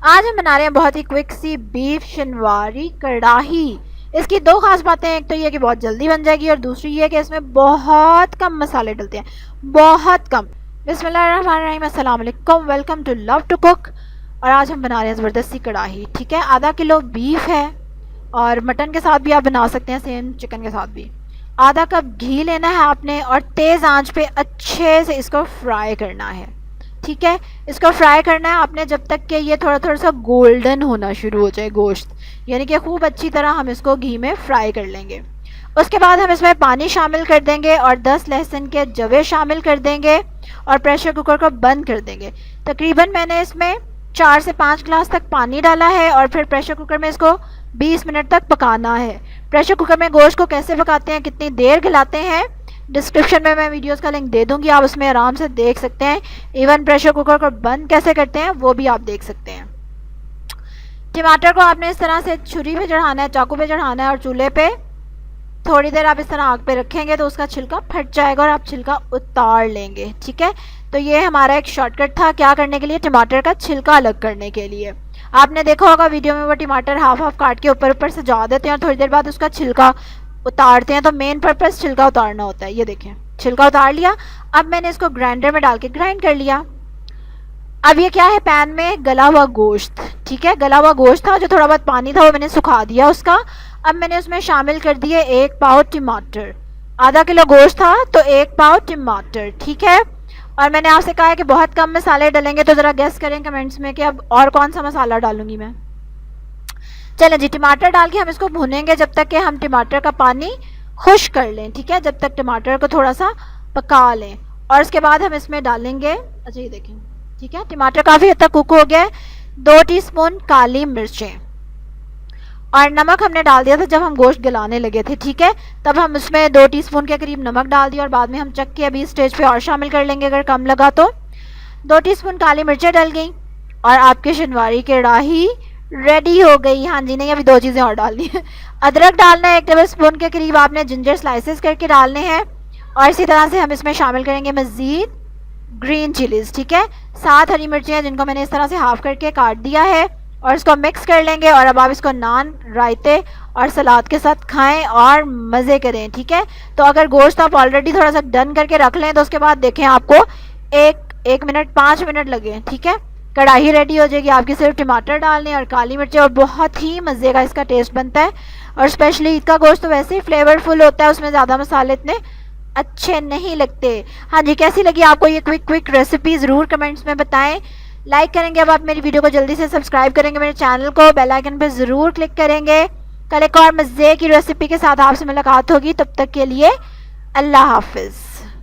आज हम बना रहे हैं बहुत ही क्विक सी बीफ शिनवारी कढ़ाई। इसकी दो खास बातें हैं, एक तो ये कि बहुत जल्दी बन जाएगी और दूसरी ये कि इसमें बहुत कम मसाले डलते हैं, बहुत कम। बिस्मिल्लाहिर्रहमानिर्रहीम, अस्सलाम वालेकुम, welcome to love to cook. और आज हम बना रहे हैं ज़बरदस्त सी कढ़ाई। ठीक है, आधा किलो बीफ है और मटन के साथ भी आप बना सकते हैं, सेम चिकन के साथ भी। आधा कप घी लेना है आपने और तेज़ आंच पे अच्छे से इसको फ्राई करना है। ठीक है, इसको फ्राई करना है आपने जब तक कि ये थोड़ा थोड़ा सा गोल्डन होना शुरू हो जाए गोश्त, यानी कि खूब अच्छी तरह हम इसको घी में फ्राई कर लेंगे। उसके बाद हम इसमें पानी शामिल कर देंगे और 10 लहसुन के जवे शामिल कर देंगे और प्रेशर कुकर को बंद कर देंगे। तकरीबन मैंने इसमें 4 से 5 ग्लास तक पानी डाला है और फिर प्रेशर कुकर में इसको 20 मिनट तक पकाना है। प्रेशर कुकर में गोश्त को कैसे पकाते हैं, कितनी देर गलाते हैं, डिस्क्रिप्शन में मैं वीडियोस का लिंक दे दूंगी, आप उसमें आराम से देख सकते हैं। इवन प्रेशर कुकर को बंद कैसे करते हैं वो भी आप देख सकते हैं। टमाटर को आपने इस तरह से छुरी पे चढ़ाना है, चाकू पे चढ़ाना है और चूल्हे पे थोड़ी देर आप इस तरह आग पे रखेंगे तो उसका छिलका फट जाएगा और आप छिलका उतार लेंगे। ठीक है, तो ये हमारा एक शॉर्टकट था क्या करने के लिए, टमाटर का छिलका अलग करने के लिए। आपने देखा होगा वीडियो में वो टमाटर हाफ हाफ काट के ऊपर ऊपर सजा देते हैं और थोड़ी देर बाद उसका छिलका उतारते हैं, तो मेन पर्पस छिलका उतारना होता है। ये देखें, छिलका उतार लिया। अब मैंने इसको ग्राइंडर में डाल के ग्राइंड कर लिया। अब ये क्या है, पैन में गला हुआ गोश्त। ठीक है, गला हुआ गोश्त था, जो थोड़ा बहुत पानी था वो मैंने सुखा दिया उसका। अब मैंने उसमें शामिल कर दिए 1 पाव टमाटर। आधा किलो गोश्त था तो 1 पाव टमाटर। ठीक है, और मैंने आपसे कहा है कि बहुत कम मसाले डलेंगे, तो ज़रा गेस करें कमेंट्स में कि अब और कौन सा मसाला डालूंगी मैं। चलें जी, टमाटर डाल के हम इसको भूनेंगे जब तक कि हम टमाटर का पानी खुश कर लें। ठीक है, जब तक टमाटर को थोड़ा सा पका लें और उसके बाद हम इसमें डालेंगे, अच्छा ये देखें, ठीक है, टमाटर काफ़ी हद तक कुक हो गया है। 2 टीस्पून काली मिर्चें और नमक हमने डाल दिया था जब हम गोश्त गलाने लगे थे। ठीक है, तब हम उसमें 2 टीस्पून के करीब नमक डाल दिया और बाद में हम चख के अभी स्टेज पे और शामिल कर लेंगे अगर कम लगा तो। 2 टीस्पून काली मिर्चें डल गई और आपकी शिनवारी कढ़ाई रेडी हो गई। हाँ जी, नहीं, अभी 2 चीज़ें और डालनी है। अदरक डालना है 1 टेबल स्पून के करीब, आपने जिंजर स्लाइसेस करके डालने हैं और इसी तरह से हम इसमें शामिल करेंगे मज़ीद ग्रीन चिलीज़। ठीक है, 7 हरी मिर्चें हैं जिनको मैंने इस तरह से हाफ करके काट दिया है और इसको मिक्स कर लेंगे। और अब आप इसको नान, रायते और सलाद के साथ खाएं और मज़े करें। ठीक है, तो अगर गोश्त आप ऑलरेडी थोड़ा सा डन करके रख लें तो उसके बाद देखें आपको एक मिनट 5 मिनट लगे। ठीक है, कढ़ाई रेडी हो जाएगी आपकी। सिर्फ टमाटर डालने और काली मिर्चें और बहुत ही मज़े का इसका टेस्ट बनता है। और स्पेशली ईद का गोश्त तो वैसे ही फ्लेवरफुल होता है, उसमें ज़्यादा मसाले इतने अच्छे नहीं लगते। हाँ जी, कैसी लगी आपको ये क्विक रेसिपी ज़रूर कमेंट्स में बताएं। लाइक करेंगे अब आप मेरी वीडियो को, जल्दी से सब्सक्राइब करेंगे मेरे चैनल को, बेल आइकन पर ज़रूर क्लिक करेंगे। कल एक और मज़े की रेसिपी के साथ आपसे मुलाकात होगी, तब तक के लिए अल्लाह हाफिज़।